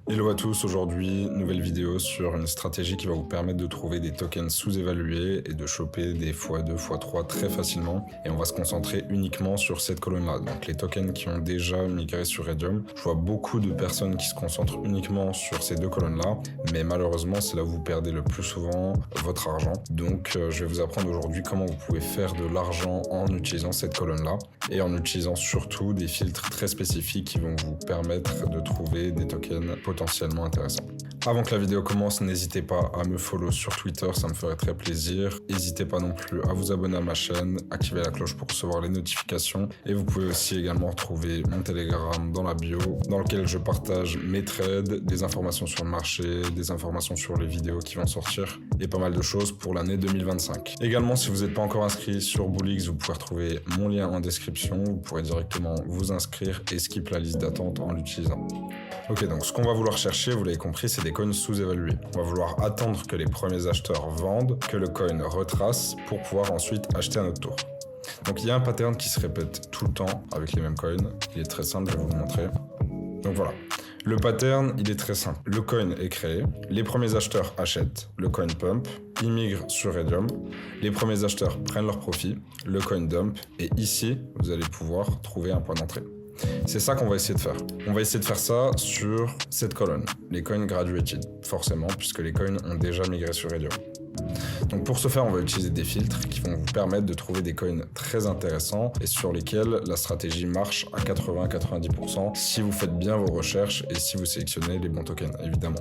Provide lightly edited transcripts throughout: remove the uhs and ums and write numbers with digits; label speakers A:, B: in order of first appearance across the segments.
A: Hello à tous, aujourd'hui, nouvelle vidéo sur une stratégie qui va vous permettre de trouver des tokens sous-évalués et de choper des x2, x3 très facilement. Et on va se concentrer uniquement sur cette colonne-là, donc les tokens qui ont déjà migré sur Raydium. Je vois beaucoup de personnes qui se concentrent uniquement sur ces deux colonnes-là, mais malheureusement, c'est là où vous perdez le plus souvent votre argent. Donc, je vais vous apprendre aujourd'hui comment vous pouvez faire de l'argent en utilisant cette colonne-là et en utilisant surtout des filtres très spécifiques qui vont vous permettre de trouver des tokens potentiellement intéressant. Avant que la vidéo commence, n'hésitez pas à me follow sur Twitter, ça me ferait très plaisir. N'hésitez pas non plus à vous abonner à ma chaîne, activer la cloche pour recevoir les notifications. Et vous pouvez aussi également retrouver mon Telegram dans la bio, dans lequel je partage mes trades, des informations sur le marché, des informations sur les vidéos qui vont sortir et pas mal de choses pour l'année 2025. Également, si vous n'êtes pas encore inscrit sur Bullix, vous pouvez retrouver mon lien en description. Vous pourrez directement vous inscrire et skip la liste d'attente en l'utilisant. Ok, donc ce qu'on va vouloir chercher, vous l'avez compris, c'est des coins sous-évalués. On va vouloir attendre que les premiers acheteurs vendent, que le coin retrace pour pouvoir ensuite acheter à notre tour. Donc il y a un pattern qui se répète tout le temps avec les mêmes coins. Il est très simple, je vais vous le montrer. Donc voilà. Le pattern, il est très simple. Le coin est créé, les premiers acheteurs achètent, le coin pump, ils migrent sur Raydium, les premiers acheteurs prennent leur profit, le coin dump, et ici, vous allez pouvoir trouver un point d'entrée. C'est ça qu'on va essayer de faire. On va essayer de faire ça sur cette colonne, les coins graduated, forcément, puisque les coins ont déjà migré sur Raydium. Donc pour ce faire, on va utiliser des filtres qui vont vous permettre de trouver des coins très intéressants et sur lesquels la stratégie marche à 80-90% si vous faites bien vos recherches et si vous sélectionnez les bons tokens, évidemment.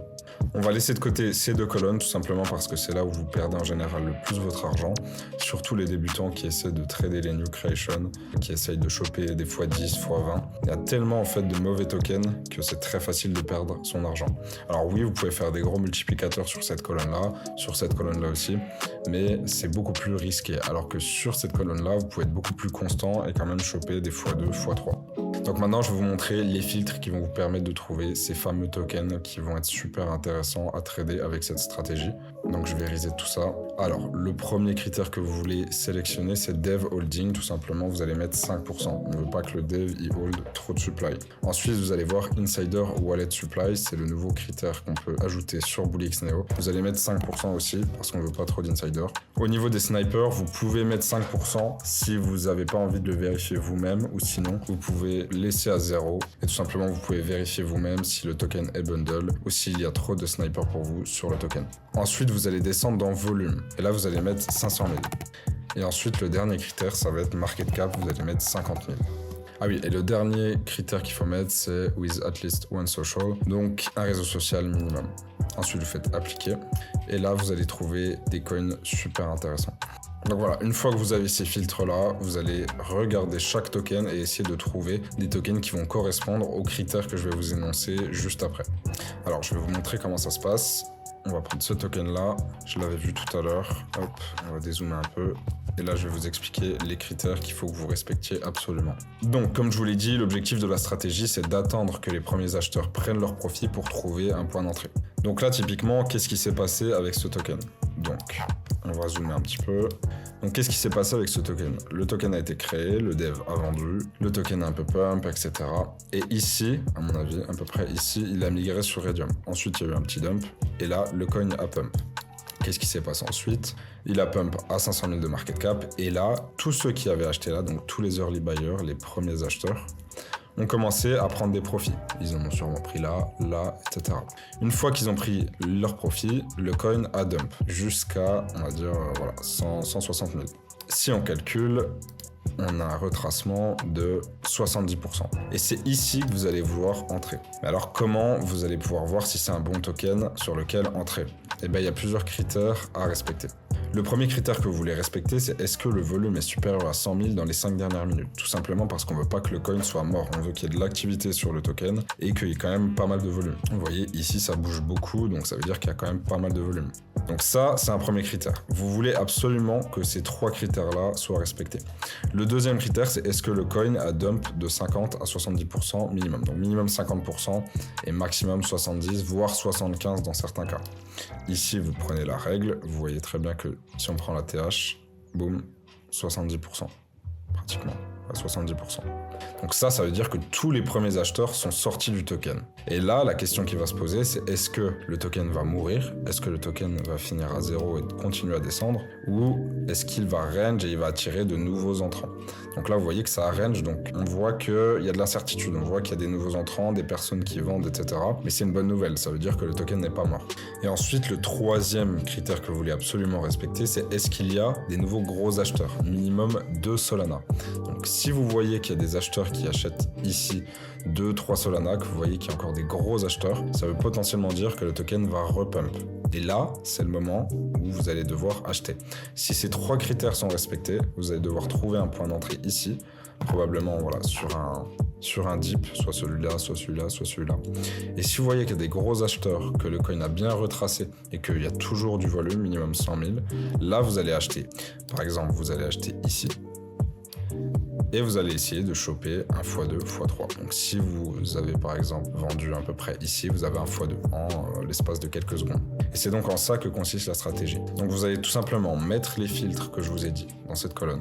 A: On va laisser de côté ces deux colonnes tout simplement parce que c'est là où vous perdez en général le plus votre argent, surtout les débutants qui essaient de trader les new creation, qui essayent de choper des x10, x20. Il y a tellement en fait de mauvais tokens que c'est très facile de perdre son argent. Alors oui, vous pouvez faire des gros multiplicateurs sur cette colonne-là, aussi, mais c'est beaucoup plus risqué. Alors que sur cette colonne-là, vous pouvez être beaucoup plus constant et quand même choper des x2, x3. Donc maintenant, je vais vous montrer les filtres qui vont vous permettre de trouver ces fameux tokens qui vont être super intéressants à trader avec cette stratégie. Donc je vais reset tout ça. Alors, le premier critère que vous voulez sélectionner, c'est Dev Holding. Tout simplement, vous allez mettre 5%. On ne veut pas que le Dev y hold trop de supply. Ensuite, vous allez voir Insider Wallet Supply. C'est le nouveau critère qu'on peut ajouter sur Bullix Neo. Vous allez mettre 5% aussi, parce qu'on ne veut pas trop d'insider. Au niveau des snipers, vous pouvez mettre 5% si vous n'avez pas envie de le vérifier vous-même, ou sinon, vous pouvez laisser à 0. Et tout simplement, vous pouvez vérifier vous-même si le token est bundle ou s'il y a trop de snipers pour vous sur le token. Ensuite, vous allez descendre dans volume. Et là, vous allez mettre 500 000. Et ensuite, le dernier critère, ça va être market cap. Vous allez mettre 50 000. Ah oui, et le dernier critère qu'il faut mettre, c'est with at least one social. Donc, un réseau social minimum. Ensuite, vous faites appliquer. Et là, vous allez trouver des coins super intéressants. Donc voilà, une fois que vous avez ces filtres-là, vous allez regarder chaque token et essayer de trouver des tokens qui vont correspondre aux critères que je vais vous énoncer juste après. Alors, je vais vous montrer comment ça se passe. On va prendre ce token-là. Je l'avais vu tout à l'heure. Hop, on va dézoomer un peu. Et là, je vais vous expliquer les critères qu'il faut que vous respectiez absolument. Donc, comme je vous l'ai dit, l'objectif de la stratégie, c'est d'attendre que les premiers acheteurs prennent leur profit pour trouver un point d'entrée. Donc là, typiquement, qu'est-ce qui s'est passé avec ce token? Donc, on va zoomer un petit peu. Donc, qu'est-ce qui s'est passé avec ce token? Le token a été créé, le dev a vendu, le token a un peu pump, etc. Et ici, à mon avis, à peu près ici, il a migré sur Raydium. Ensuite, il y a eu un petit dump. Et là, le coin a pump. Qu'est-ce qui s'est passé ensuite? Il a pump à 500 000 de market cap. Et là, tous ceux qui avaient acheté là, donc tous les early buyers, les premiers acheteurs, ont commencé à prendre des profits. Ils en ont sûrement pris là, là, etc. Une fois qu'ils ont pris leur profit, le coin a dump jusqu'à, on va dire, voilà, 160 000. Si on calcule, on a un retracement de 70%. Et c'est ici que vous allez vouloir entrer. Mais alors, comment vous allez pouvoir voir si c'est un bon token sur lequel entrer? Eh bien, il y a plusieurs critères à respecter. Le premier critère que vous voulez respecter, c'est est-ce que le volume est supérieur à 100 000 dans les 5 dernières minutes? Tout simplement parce qu'on ne veut pas que le coin soit mort. On veut qu'il y ait de l'activité sur le token et qu'il y ait quand même pas mal de volume. Vous voyez, ici, ça bouge beaucoup, donc ça veut dire qu'il y a quand même pas mal de volume. Donc ça, c'est un premier critère. Vous voulez absolument que ces trois critères-là soient respectés. Le deuxième critère, c'est est-ce que le coin a dump de 50 à 70% minimum. Donc minimum 50% et maximum 70, voire 75 dans certains cas. Ici, vous prenez la règle. Vous voyez très bien que si on prend la TH, boum, 70%, pratiquement. à 70%. Donc ça veut dire que tous les premiers acheteurs sont sortis du token. Et là, la question qui va se poser, c'est est-ce que le token va mourir? Est-ce que le token va finir à 0 et continuer à descendre? Ou est-ce qu'il va range et il va attirer de nouveaux entrants? Donc là, vous voyez que ça range, donc on voit qu'il y a de l'incertitude, on voit qu'il y a des nouveaux entrants, des personnes qui vendent, etc. Mais c'est une bonne nouvelle, ça veut dire que le token n'est pas mort. Et ensuite, le troisième critère que vous voulez absolument respecter, c'est est-ce qu'il y a des nouveaux gros acheteurs? Minimum 2 Solana. Donc si vous voyez qu'il y a des acheteurs qui achètent ici 2-3 Solana, que vous voyez qu'il y a encore des gros acheteurs, ça veut potentiellement dire que le token va repump. Et là, c'est le moment où vous allez devoir acheter. Si ces 3 critères sont respectés, vous allez devoir trouver un point d'entrée ici, probablement voilà, sur un dip, soit celui-là, soit celui-là, soit celui-là. Et si vous voyez qu'il y a des gros acheteurs, que le coin a bien retracé et qu'il y a toujours du volume, minimum 100 000, là vous allez acheter. Par exemple, vous allez acheter ici. Et vous allez essayer de choper un x2, x3. Donc si vous avez par exemple vendu à peu près ici, vous avez un x2 en l'espace de quelques secondes. Et c'est donc en ça que consiste la stratégie. Donc vous allez tout simplement mettre les filtres que je vous ai dit dans cette colonne.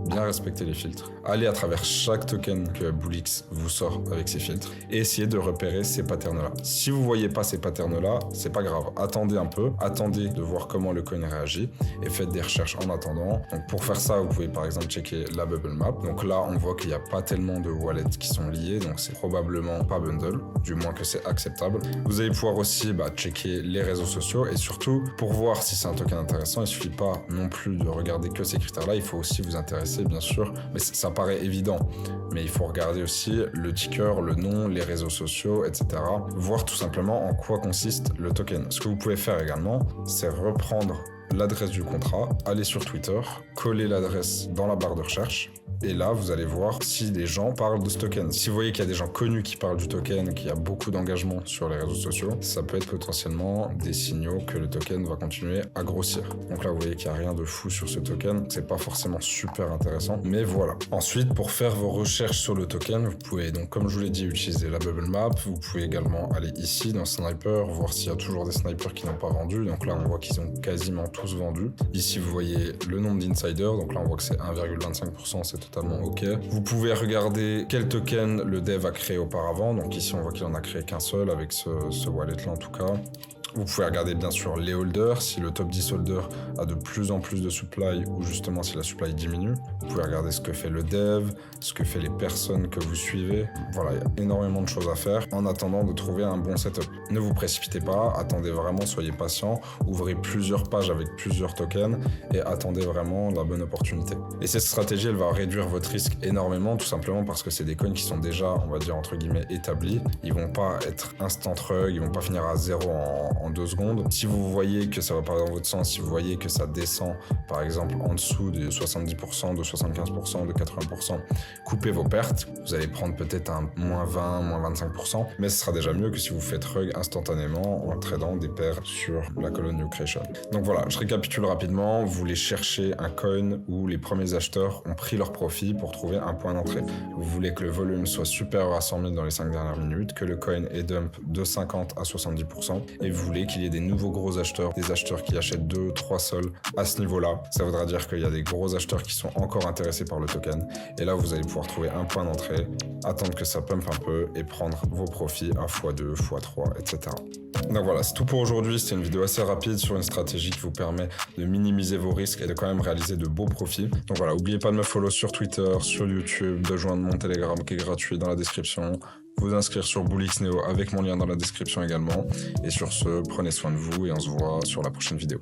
A: Bien respecter les filtres. Aller à travers chaque token que Bullix vous sort avec ces filtres et essayer de repérer ces patterns-là. Si vous ne voyez pas ces patterns-là, c'est pas grave. Attendez un peu, attendez de voir comment le coin réagit et faites des recherches en attendant. Donc pour faire ça, vous pouvez par exemple checker la bubble map. Donc là, on voit qu'il n'y a pas tellement de wallets qui sont liés, donc c'est probablement pas bundle, du moins que c'est acceptable. Vous allez pouvoir aussi checker les réseaux sociaux et surtout, pour voir si c'est un token intéressant, il suffit pas non plus de regarder que ces critères-là, il faut aussi vous intéresser, bien sûr, mais ça paraît évident, mais il faut regarder aussi le ticker, le nom, les réseaux sociaux, etc. Voir tout simplement en quoi consiste le token. Ce que vous pouvez faire également, c'est reprendre l'adresse du contrat, aller sur Twitter, coller l'adresse dans la barre de recherche. Et là, vous allez voir si des gens parlent de ce token. Si vous voyez qu'il y a des gens connus qui parlent du token, qu'il y a beaucoup d'engagement sur les réseaux sociaux, ça peut être potentiellement des signaux que le token va continuer à grossir. Donc là, vous voyez qu'il n'y a rien de fou sur ce token. C'est pas forcément super intéressant, mais voilà. Ensuite, pour faire vos recherches sur le token, vous pouvez donc, comme je vous l'ai dit, utiliser la bubble map. Vous pouvez également aller ici dans Sniper, voir s'il y a toujours des snipers qui n'ont pas vendu. Donc là, on voit qu'ils ont quasiment tous vendu. Ici, vous voyez le nombre d'insiders. Donc là, on voit que c'est 1,25%. C'est totalement OK. Vous pouvez regarder quel token le dev a créé auparavant. Donc ici, on voit qu'il en a créé qu'un seul avec ce wallet-là en tout cas. Vous pouvez regarder bien sûr les holders, si le top 10 holder a de plus en plus de supply ou justement si la supply diminue. Vous pouvez regarder ce que fait le dev, ce que fait les personnes que vous suivez. Voilà, il y a énormément de choses à faire en attendant de trouver un bon setup. Ne vous précipitez pas, attendez vraiment, soyez patient, ouvrez plusieurs pages avec plusieurs tokens et attendez vraiment la bonne opportunité. Et cette stratégie, elle va réduire votre risque énormément, tout simplement parce que c'est des coins qui sont déjà, on va dire entre guillemets, établis. Ils vont pas être instant rug, ils vont pas finir à 0 en 2 secondes. Si vous voyez que ça va pas dans votre sens, si vous voyez que ça descend par exemple en dessous de 70%, de 75%, de 80%, coupez vos pertes. Vous allez prendre peut-être un moins 20, moins 25%, mais ce sera déjà mieux que si vous faites rug instantanément en tradant des paires sur la colonne New Creation. Donc voilà, je récapitule rapidement. Vous voulez chercher un coin où les premiers acheteurs ont pris leur profit pour trouver un point d'entrée. Vous voulez que le volume soit supérieur à 100 000 dans les 5 dernières minutes, que le coin est dump de 50 à 70%, et vous voulez qu'il y ait des nouveaux gros acheteurs, des acheteurs qui achètent 2-3 sols à ce niveau-là. Ça voudra dire qu'il y a des gros acheteurs qui sont encore intéressés par le token. Et là, vous allez pouvoir trouver un point d'entrée, attendre que ça pump un peu et prendre vos profits à x2, x3, etc. Donc voilà, c'est tout pour aujourd'hui. C'était une vidéo assez rapide sur une stratégie qui vous permet de minimiser vos risques et de quand même réaliser de beaux profits. Donc voilà, n'oubliez pas de me follow sur Twitter, sur YouTube, de joindre mon Telegram qui est gratuit dans la description, vous inscrire sur BullixNeo avec mon lien dans la description également. Et sur ce, prenez soin de vous et on se voit sur la prochaine vidéo.